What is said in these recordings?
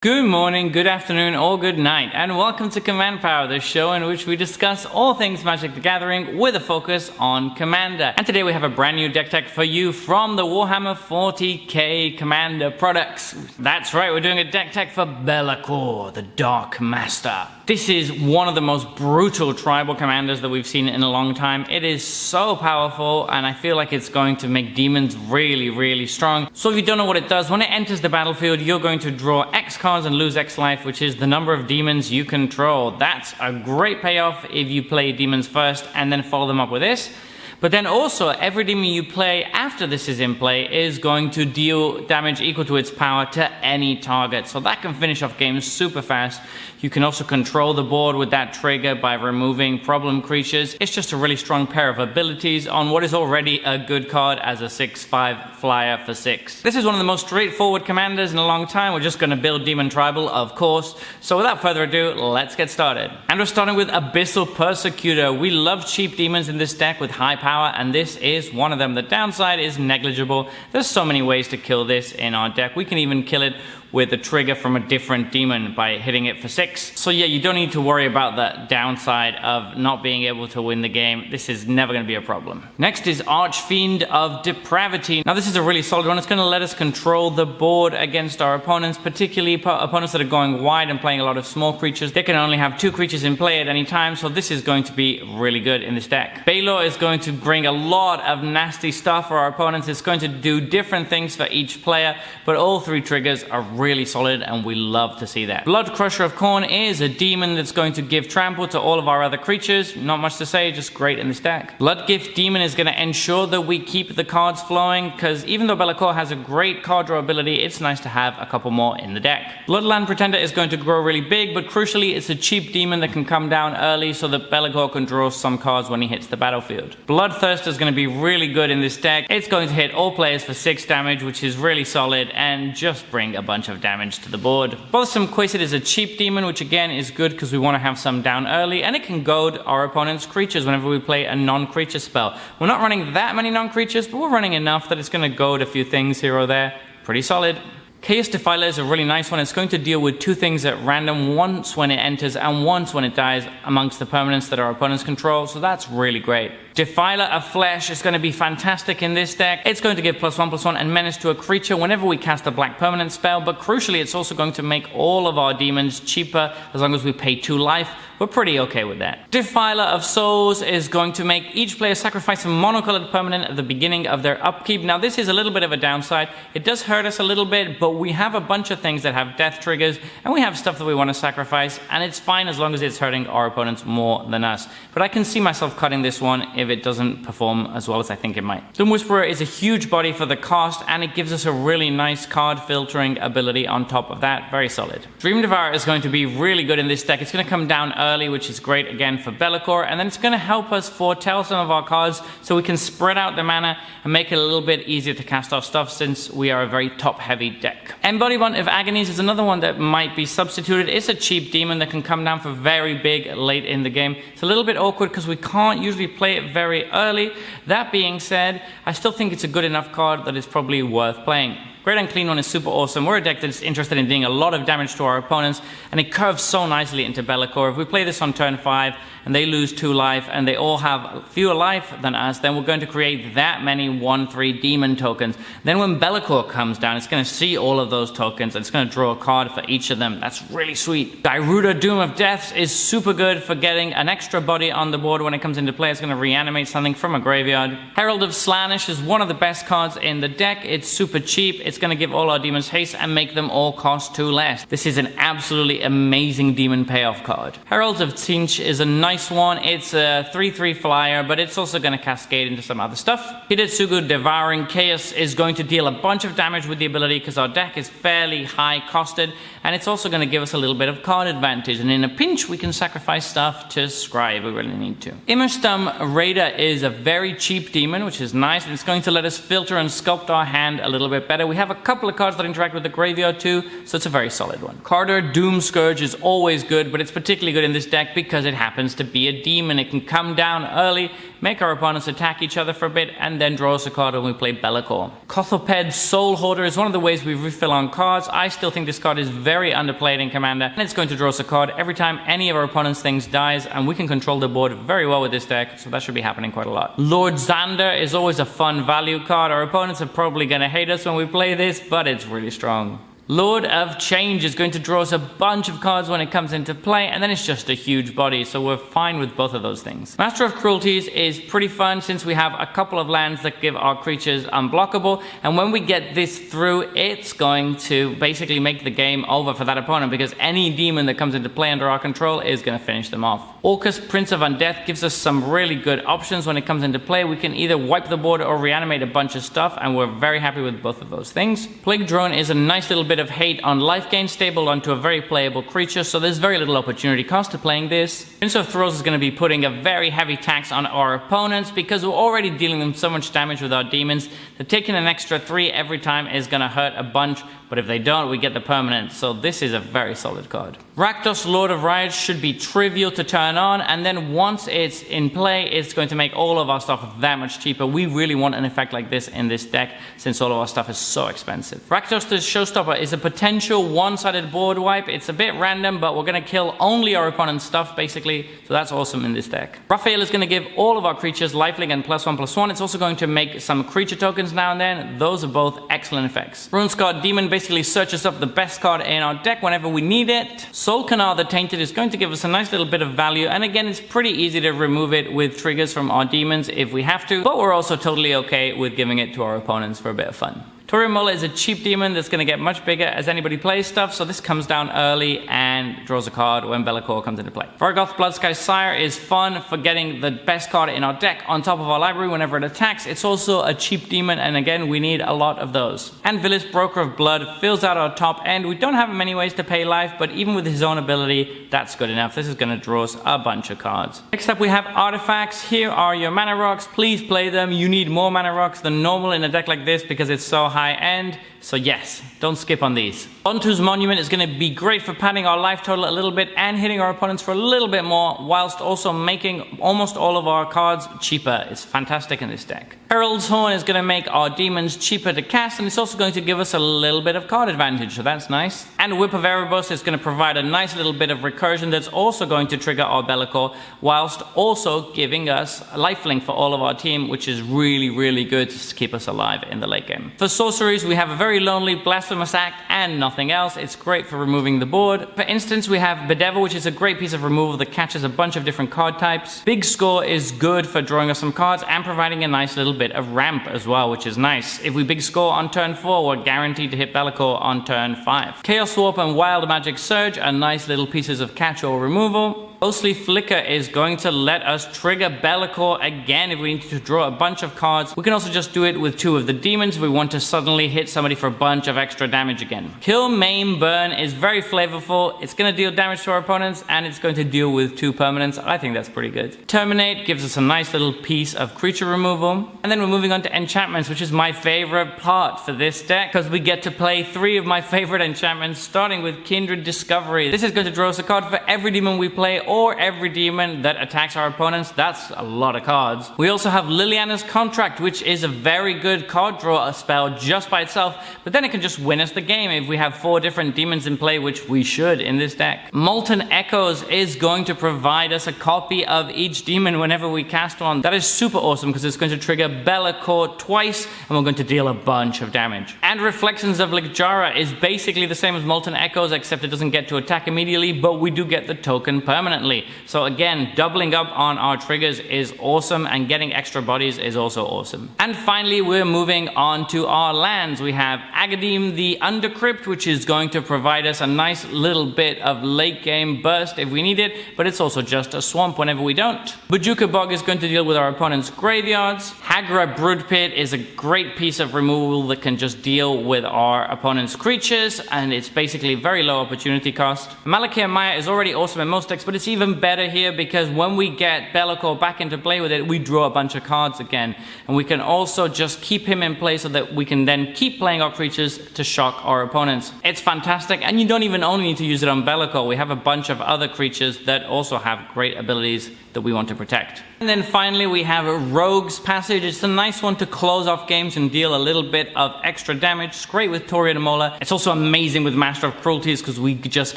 Good morning, good afternoon, or good night, and welcome to Command Power, the show in which we discuss all things Magic the Gathering with a focus on Commander. And today we have a brand new deck tech for you from the Warhammer 40k Commander products. That's right, we're doing a deck tech for Be'lakor, the Dark Master. This is one of the most brutal tribal commanders that we've seen in a long time. It is so powerful, and I feel like it's going to make demons really strong. So if you don't know what it does, when it enters the battlefield, you're going to draw X cards and lose X life, which is the number of demons you control. That's a great payoff if you play demons first and then follow them up with this. But then also, every demon you play after this is in play is going to deal damage equal to its power to any target. So that can finish off games super fast. You can also control the board with that trigger by removing problem creatures. It's just a really strong pair of abilities on what is already a good card as a 6/5 flyer for 6. This is one of the most straightforward commanders in a long time. We're just going to build Demon Tribal, of course. So without further ado, let's get started. And we're starting with Abyssal Persecutor. We love cheap demons in this deck with high power, and this is one of them. The downside is negligible. There's so many ways to kill this in our deck. We can even kill it with a trigger from a different demon by hitting it for 6. So yeah, you don't need to worry about the downside of not being able to win the game. This is never going to be a problem. Next is Archfiend of Depravity. Now this is a really solid one. It's going to let us control the board against our opponents, particularly opponents that are going wide and playing a lot of small creatures. They can only have 2 creatures in play at any time, so this is going to be really good in this deck. Baylor is going to bring a lot of nasty stuff for our opponents. It's going to do different things for each player, but all 3 triggers are really solid, and we love to see that. Blood Crusher of Khorne is a demon that's going to give trample to all of our other creatures. Not much to say, just great in this deck. Bloodgift Demon is going to ensure that we keep the cards flowing, because even though Be'lakor has a great card draw ability, it's nice to have a couple more in the deck. Bloodland Pretender is going to grow really big, but crucially it's a cheap demon that can come down early so that Be'lakor can draw some cards when he hits the battlefield. Bloodthirst is going to be really good in this deck. It's going to hit all players for 6 damage, which is really solid, and just bring a bunch of damage to the board. Bothersome Quasit is a cheap demon, which again is good because we want to have some down early, and it can goad our opponent's creatures whenever we play a non-creature spell. We're not running that many non-creatures, but we're running enough that it's going to goad a few things here or there. Pretty solid. Chaos Defiler is a really nice one. It's going to deal with 2 things at random, once when it enters and once when it dies amongst the permanents that our opponents control, so that's really great. Defiler of Flesh is going to be fantastic in this deck. It's going to give +1/+1 and menace to a creature whenever we cast a black permanent spell, but crucially it's also going to make all of our demons cheaper as long as we pay 2 life. We're pretty okay with that. Defiler of Souls is going to make each player sacrifice a monocolored permanent at the beginning of their upkeep. Now this is a little bit of a downside. It does hurt us a little bit, but we have a bunch of things that have death triggers, and we have stuff that we want to sacrifice, and it's fine as long as it's hurting our opponents more than us. But I can see myself cutting this one if it doesn't perform as well as I think it might. Doom Whisperer is a huge body for the cost, and it gives us a really nice card filtering ability on top of that. Very solid. Dream Devourer is going to be really good in this deck. It's going to come down early, which is great again for Be'lakor, and then it's going to help us foretell some of our cards so we can spread out the mana and make it a little bit easier to cast our stuff since we are a very top heavy deck. Embodiment of Agonies is another one that might be substituted. It's a cheap demon that can come down for very big late in the game. It's a little bit awkward because we can't usually play it very early. That being said, I still think it's a good enough card that it's probably worth playing. Great Unclean One is super awesome. We're a deck that's interested in doing a lot of damage to our opponents, and it curves so nicely into Be'lakor. If we play this on turn 5 and they lose 2 life and they all have fewer life than us, then we're going to create that many 1/3 demon tokens. Then when Be'lakor comes down, it's going to see all of those tokens and it's going to draw a card for each of them. That's really sweet. Gyruda Doom of Death is super good for getting an extra body on the board when it comes into play. It's going to reanimate something from a graveyard. Herald of Slaanesh is one of the best cards in the deck. It's super cheap. It's going to give all our demons haste and make them all cost 2 less. This is an absolutely amazing demon payoff card. Heralds of Tzeentch is a nice one. It's a 3/3 flyer, but it's also going to cascade into some other stuff. Hidetsugu Devouring Chaos is going to deal a bunch of damage with the ability because our deck is fairly high costed, and it's also going to give us a little bit of card advantage, and in a pinch we can sacrifice stuff to scry. We really need to. Immerstum Raider is a very cheap demon, which is nice, and it's going to let us filter and sculpt our hand a little bit better. We have a couple of cards that interact with the graveyard too, so it's a very solid one. Carter Doom Scourge is always good, but it's particularly good in this deck because it happens to be a demon. It can come down early, make our opponents attack each other for a bit, and then draw us a card when we play Bellicor. Kothoped Soul Hoarder is one of the ways we refill on cards. I still think this card is very underplayed in Commander, and it's going to draw us a card every time any of our opponent's things dies, and we can control the board very well with this deck, so that should be happening quite a lot. Lord Xander is always a fun value card. Our opponents are probably going to hate us when we play this, but it's really strong. Lord of Change is going to draw us a bunch of cards when it comes into play, and then it's just a huge body, so we're fine with both of those things. Master of Cruelties is pretty fun since we have a couple of lands that give our creatures unblockable, and when we get this through, it's going to basically make the game over for that opponent, because any demon that comes into play under our control is going to finish them off. Orcus, Prince of Undeath, gives us some really good options when it comes into play. We can either wipe the board or reanimate a bunch of stuff, and we're very happy with both of those things. Plague Drone is a nice little bit of hate on life gain, stable onto a very playable creature, so there's very little opportunity cost to playing this. Prince of Throws is going to be putting a very heavy tax on our opponents because we're already dealing them so much damage with our demons that taking an extra 3 every time is going to hurt a bunch, but if they don't, we get the permanent, so this is a very solid card. Rakdos, Lord of Riots, should be trivial to turn on, and then once it's in play, it's going to make all of our stuff that much cheaper. We really want an effect like this in this deck, since all of our stuff is so expensive. Rakdos the Showstopper is a potential one-sided board wipe. It's a bit random, but we're going to kill only our opponent's stuff, basically, so that's awesome in this deck. Raphael is going to give all of our creatures lifelink and +1/+1. It's also going to make some creature tokens now and then. Those are both excellent effects. Runescarred Demon basically searches up the best card in our deck whenever we need it. Solkanar the Tainted is going to give us a nice little bit of value, and again, it's pretty easy to remove it with triggers from our demons if we have to, but we're also totally okay with giving it to our opponents for a bit of fun. Toriumola is a cheap demon that's going to get much bigger as anybody plays stuff, so this comes down early and draws a card when Bellicor comes into play. Vargoth Bloodsky Sire is fun for getting the best card in our deck on top of our library whenever it attacks. It's also a cheap demon, and again, we need a lot of those. And Villis, Broker of Blood, fills out our top end. We don't have many ways to pay life, but even with his own ability, that's good enough. This is going to draw us a bunch of cards. Next up, we have Artifacts. Here are your mana rocks. Please play them. You need more mana rocks than normal in a deck like this because it's so high end, so yes, don't skip on these. Ontu's Monument is going to be great for padding our life total a little bit and hitting our opponents for a little bit more, whilst also making almost all of our cards cheaper. It's fantastic in this deck. Herald's Horn is going to make our demons cheaper to cast, and it's also going to give us a little bit of card advantage, so that's nice. And Whip of Erebos is going to provide a nice little bit of recursion that's also going to trigger our Bellicor, whilst also giving us a lifelink for all of our team, which is really, really good to keep us alive in the late game. For sorceries, we have a very lonely Blasphemous Act and nothing else. It's great for removing the board. For instance, we have Bedevil, which is a great piece of removal that catches a bunch of different card types. Big Score is good for drawing us some cards and providing a nice little bit of ramp as well, which is nice. If we big score on turn 4, we're guaranteed to hit Bellicor on turn 5. Chaos Warp and Wild Magic Surge are nice little pieces of catch or removal. Ghostly Flicker is going to let us trigger Bellicor again if we need to draw a bunch of cards. We can also just do it with 2 of the demons if we want to suddenly hit somebody for a bunch of extra damage again. Kill, Maim, Burn is very flavorful. It's going to deal damage to our opponents, and it's going to deal with 2 permanents. I think that's pretty good. Terminate gives us a nice little piece of creature removal. And then we're moving on to enchantments, which is my favorite part for this deck, because we get to play 3 of my favorite enchantments, starting with Kindred Discovery. This is going to draw us a card for every demon we play, or every demon that attacks our opponents. That's a lot of cards. We also have Liliana's Contract, which is a very good card draw spell just by itself, but then it can just win us the game if we have 4 different demons in play, which we should in this deck. Molten Echoes is going to provide us a copy of each demon whenever we cast one. That is super awesome because it's going to trigger Bellicor twice, and we're going to deal a bunch of damage. And Reflections of Ligjara is basically the same as Molten Echoes, except it doesn't get to attack immediately, but we do get the token permanently. So again, doubling up on our triggers is awesome, and getting extra bodies is also awesome. And finally, we're moving on to our lands. We have Agadim the Undercrypt, which is going to provide us a nice little bit of late game burst if we need it, but it's also just a swamp whenever we don't. Bojuka Bog is going to deal with our opponent's graveyards. Hagra Broodpit is a great piece of removal that can just deal with our opponent's creatures, and it's basically very low opportunity cost. Malakir Maya is already awesome in most decks, but it's even better here because when we get Bellicore back into play with it, we draw a bunch of cards again. And we can also just keep him in play so that we can then keep playing our creatures to shock our opponents. It's fantastic, and you don't even only need to use it on Bellicore. We have a bunch of other creatures that also have great abilities that we want to protect. And then finally we have Rogue's Passage. It's a nice one to close off games and deal a little bit of extra damage. It's great with Tori and Mola. It's also amazing with Master of Cruelties because we just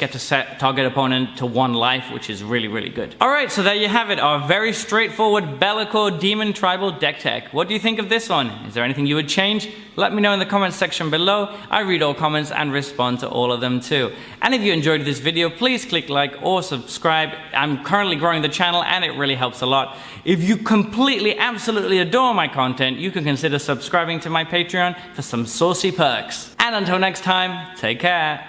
get to set target opponent to 1 life, which is really, really good. Alright, so there you have it, our very straightforward Bellicore Demon Tribal deck tech. What do you think of this one? Is there anything you would change? Let me know in the comments section below. I read all comments and respond to all of them too. And if you enjoyed this video, please click like or subscribe. I'm currently growing the channel and it really helps a lot. If you completely, absolutely adore my content, you can consider subscribing to my Patreon for some saucy perks. And until next time, take care.